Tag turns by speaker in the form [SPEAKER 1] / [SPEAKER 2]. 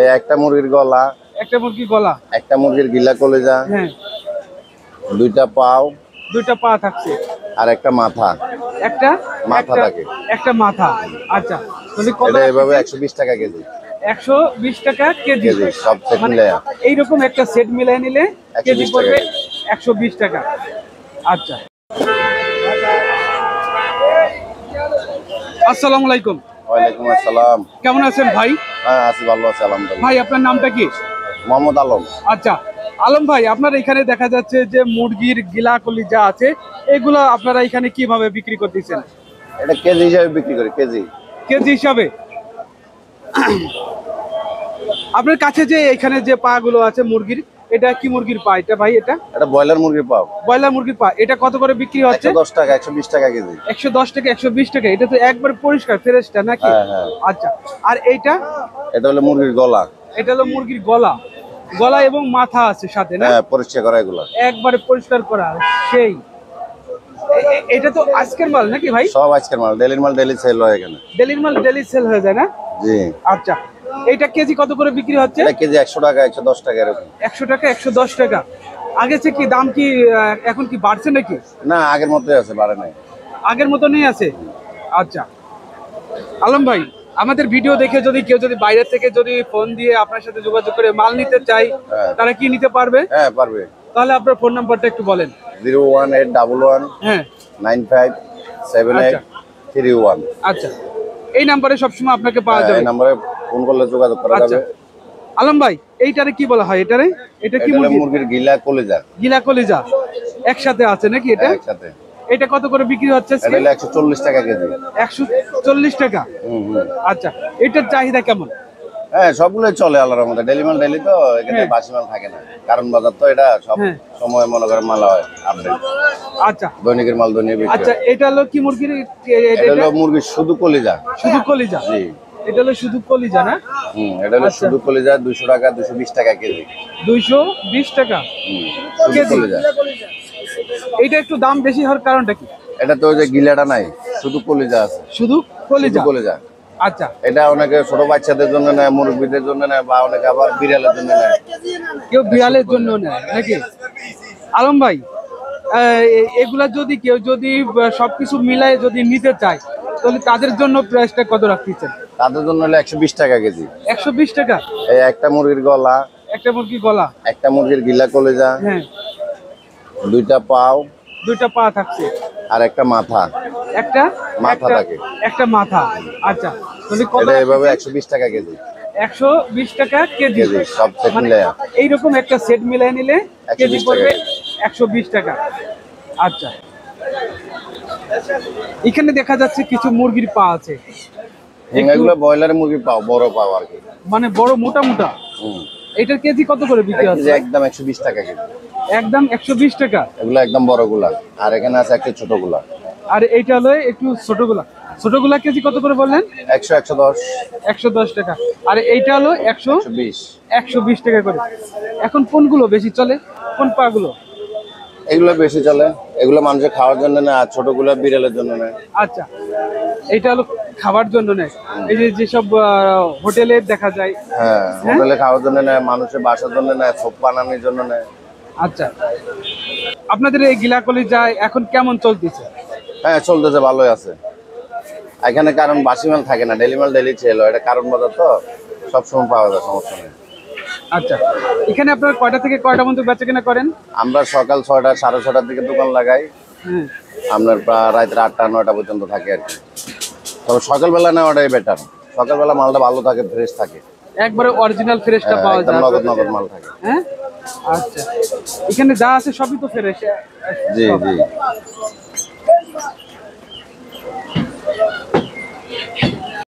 [SPEAKER 1] এই একটা মুরগির গলা,
[SPEAKER 2] একটা মুরগির গলা,
[SPEAKER 1] একটা মুরগির গিলা কলিজা,
[SPEAKER 2] হ্যাঁ,
[SPEAKER 1] দুইটা পাও,
[SPEAKER 2] দুইটা পা থাকছে,
[SPEAKER 1] আর একটা মাথা।
[SPEAKER 2] একটা
[SPEAKER 1] মাথা থাকে,
[SPEAKER 2] একটা মাথা। আচ্ছা, তাহলে কত?
[SPEAKER 1] এটা এভাবে 120 টাকা কেজি।
[SPEAKER 2] 120 টাকা কেজি।
[SPEAKER 1] কেজি সব সেট
[SPEAKER 2] মানে
[SPEAKER 1] মিলে
[SPEAKER 2] এইরকম একটা সেট মিলাই নিলে কেজি
[SPEAKER 1] 120
[SPEAKER 2] পড়বে
[SPEAKER 1] টাকা।
[SPEAKER 2] 120 টাকা। আচ্ছা, আসসালামু আলাইকুম।
[SPEAKER 1] ওয়ালাইকুম আসসালাম।
[SPEAKER 2] কেমন আছেন ভাই?
[SPEAKER 1] হ্যাঁ আছি, ভালো আছি আলহামদুলিল্লাহ।
[SPEAKER 2] ভাই আপনার নামটা কি?
[SPEAKER 1] মোহাম্মদ আলম।
[SPEAKER 2] আচ্ছা, আলম ভাই, আপনার এখানে দেখা যাচ্ছে যে মুরগির গিলা কলিজা আছে, এগুলো আপনারা এখানে কিভাবে বিক্রি করতেছেন?
[SPEAKER 1] এটা কেজি হিসাবে বিক্রি করি, কেজি।
[SPEAKER 2] কেজি হিসাবে? আপনার কাছে যে এখানে যে পা গুলো আছে মুরগির, এটা কি মুরগির পা এটা ভাই? এটা
[SPEAKER 1] ব্রয়লার মুরগির পাও।
[SPEAKER 2] ব্রয়লার মুরগির পা। এটা কত করে বিক্রি হচ্ছে?
[SPEAKER 1] 110 টাকা, 120 টাকা কেজি।
[SPEAKER 2] 110 টাকা, 120 টাকা। এটা তো একবার পরিষ্কার ফ্রেশটা নাকি?
[SPEAKER 1] হ্যাঁ হ্যাঁ।
[SPEAKER 2] আচ্ছা, আর এইটা?
[SPEAKER 1] এটা হলো মুরগির গলা।
[SPEAKER 2] এটা হলো মুরগির গলা, গলা এবং মাথা আছে সাথে না?
[SPEAKER 1] হ্যাঁ, পরিষ্কার করা এগুলো
[SPEAKER 2] একবারে পরিষ্কার করা। সেই এটা তো আজকের মাল নাকি ভাই?
[SPEAKER 1] সব আজকের মাল, ডেলির মাল ডেলি সেল হয় এখানে।
[SPEAKER 2] ডেলির মাল ডেলি সেল হয়ে যায় না?
[SPEAKER 1] জি।
[SPEAKER 2] আচ্ছা, এটা কেজি কত করে বিক্রি হচ্ছে?
[SPEAKER 1] এটা কেজি 100 টাকা, 110 টাকা এরকম।
[SPEAKER 2] 100 টাকা, 110 টাকা। আগে চেয়ে কি দাম কি এখন কি বাড়ছে নাকি?
[SPEAKER 1] না, আগের মতোই আছে, বাড়ে নাই।
[SPEAKER 2] আগের মতনই আছে। আচ্ছা আলম ভাই, আমাদের ভিডিও দেখে যদি কেউ যদি বাইরে থেকে যদি ফোন দিয়ে আপনার সাথে যোগাযোগ করে মাল নিতে চাই,
[SPEAKER 1] হ্যাঁ।
[SPEAKER 2] তারা কি নিতে পারবে?
[SPEAKER 1] হ্যাঁ পারবে।
[SPEAKER 2] তাহলে আপনার ফোন নাম্বারটা একটু বলেন।
[SPEAKER 1] 01811
[SPEAKER 2] হ্যাঁ
[SPEAKER 1] 957831।
[SPEAKER 2] আচ্ছা, এই নাম্বারে সবসময় আপনাকে পাওয়া যাবে।
[SPEAKER 1] এই নম্বরে ফোন করলে যোগাযোগ করা
[SPEAKER 2] আচ্ছা
[SPEAKER 1] যাবে।
[SPEAKER 2] আলম ভাই, এইটারে কি বলা হয়? এটারে এটা কি
[SPEAKER 1] এটা হলো
[SPEAKER 2] মুরগি?
[SPEAKER 1] মুরগির গিলা কলিজা।
[SPEAKER 2] গিলা কলিজা একসাথে আছে নাকি এটা?
[SPEAKER 1] একসাথে।
[SPEAKER 2] এটা কত করে বিক্রি হচ্ছে?
[SPEAKER 1] এটা হলো 140 টাকা কেজি।
[SPEAKER 2] 140 টাকা। আচ্ছা, এটার চাহিদা কেমন?
[SPEAKER 1] হ্যাঁ, সবগুলোই চলে আল্লাহর রহমতে। ডেলি মাল ডেলি তো, এখানে বাসি মাল থাকে না, কারণ বাজার তো এটা সব সময় মনে করেন মাল হয় আপডেট।
[SPEAKER 2] আচ্ছা,
[SPEAKER 1] দৈনিকের মাল দৈনিক বিক্রি।
[SPEAKER 2] আচ্ছা, এটা হলো কি মুরগির?
[SPEAKER 1] এটা হলো মুরগির শুধু কলিজা।
[SPEAKER 2] শুধু কলিজা?
[SPEAKER 1] জি।
[SPEAKER 2] এটা হলো শুধু কলিজা না?
[SPEAKER 1] এটা হলো শুধু কলিজা, 200 টাকা, 220 টাকা কেজি।
[SPEAKER 2] 220 টাকা
[SPEAKER 1] শুধু কলিজা।
[SPEAKER 2] এটা একটু দাম বেশি হওয়ার কারণটা কি?
[SPEAKER 1] এটা তো ওই যে গিলাটা নাই, শুধু কলিজা আছে।
[SPEAKER 2] শুধু কলিজা?
[SPEAKER 1] কলিজা।
[SPEAKER 2] আচ্ছা,
[SPEAKER 1] এটা অনেকে ছোট বাচ্চাদের জন্য নেয়, মুরব্বীদের জন্য নেয়, বা অনেকে আবার বিড়ালের জন্য নেয়।
[SPEAKER 2] কেউ বিড়ালের জন্য নেয় নাকি? আলম ভাই, এগুলা যদি কেউ যদি সবকিছু মিলাই যদি নিতে চায়, তাহলে তাদের জন্য প্রাইসটা কত রাখতেছেন?
[SPEAKER 1] তাদের জন্য হলো 120 টাকা কেজি।
[SPEAKER 2] 120 টাকা?
[SPEAKER 1] এই একটা মুরগির গলা,
[SPEAKER 2] একটা মুরগির গলা,
[SPEAKER 1] একটা মুরগির গিলা কলিজা,
[SPEAKER 2] হ্যাঁ,
[SPEAKER 1] দুইটা পাও,
[SPEAKER 2] দুইটা পা থাকছে,
[SPEAKER 1] আর একটা মাথা।
[SPEAKER 2] একটা
[SPEAKER 1] মাথা থাকে,
[SPEAKER 2] একটা মাথা। আচ্ছা, তাহলে কত?
[SPEAKER 1] এটা এভাবে 120 টাকা কেজি।
[SPEAKER 2] 120 টাকা কেজি।
[SPEAKER 1] কেজি সব সেট
[SPEAKER 2] মানে
[SPEAKER 1] মিলে
[SPEAKER 2] এইরকম একটা সেট মিলাই নিলে কেজি
[SPEAKER 1] 120
[SPEAKER 2] পড়বে
[SPEAKER 1] টাকা।
[SPEAKER 2] 120 টাকা। আচ্ছা, এখানে দেখা যাচ্ছে কিছু মুরগির পা আছে।
[SPEAKER 1] এগুলো ব্রয়লার মুরগির পাও, বড় পাও আর কি,
[SPEAKER 2] মানে বড় মোটা মোটা। এটার কেজি কত করে বিক্রি হচ্ছে?
[SPEAKER 1] একদম 120 টাকা কেজি।
[SPEAKER 2] একদম 120 টাকা।
[SPEAKER 1] এগুলো একদম বড়গুলা, আর এখানে আছে একটু ছোটগুলা।
[SPEAKER 2] আর এইটা হলো একটু ছোটগুলা। ছোটগুলা কেজি কত করে বললেন?
[SPEAKER 1] 100, 110।
[SPEAKER 2] 110 টাকা। আর এইটা হলো
[SPEAKER 1] 120।
[SPEAKER 2] 120 টাকা করে। এখন কোনগুলো বেশি চলে? কোন পা গুলো?
[SPEAKER 1] এগুলো বেশি চলে, এগুলো মানুষের খাওয়ার জন্য নেয়, আর ছোটগুলো বিড়ালের জন্য নেয়।
[SPEAKER 2] আচ্ছা, এইটা হলো খাবার জন্য নেয়। এই যে যেসব হোটেলে দেখা যায়।
[SPEAKER 1] হ্যাঁ, হোটেলে খাওয়ার জন্য নেয়, মানুষের বাসার জন্য নেয়, সোপ বানানোর জন্য নেয়।
[SPEAKER 2] আচ্ছা, আপনাদের এই গিলা কলিজা এখন কেমন চলতেছে?
[SPEAKER 1] হ্যাঁ, চলতেছে, ভালোই আছে এখানে, কারণ বাসি মাল থাকে না, ডেলি মাল ডেলি ছিল। এটা কারণ বাজার তো, সবসময় পাওয়া যায়, সমস্যা নেই।
[SPEAKER 2] আচ্ছা, এখানে আপনারা কয়টা থেকে কয়টা পর্যন্ত বেচা কেনা করেন?
[SPEAKER 1] আমরা সকাল 6টা, 6:30টার দিকে দোকান লাগাই। আপনার রাত 8টা, 9টা পর্যন্ত থাকে আর কি। তবে সকালবেলা নেওয়াটাই বেটার, সকালবেলা মালটা ভালো থাকে, ফ্রেশ থাকে,
[SPEAKER 2] একবারে অরিজিনাল ফ্রেশটা পাওয়া যায়,
[SPEAKER 1] নগদ নগদ মাল থাকে।
[SPEAKER 2] হ্যাঁ, আচ্ছা, এখানে যা আছে সবই তো ফ্রেশ?
[SPEAKER 1] জি জি।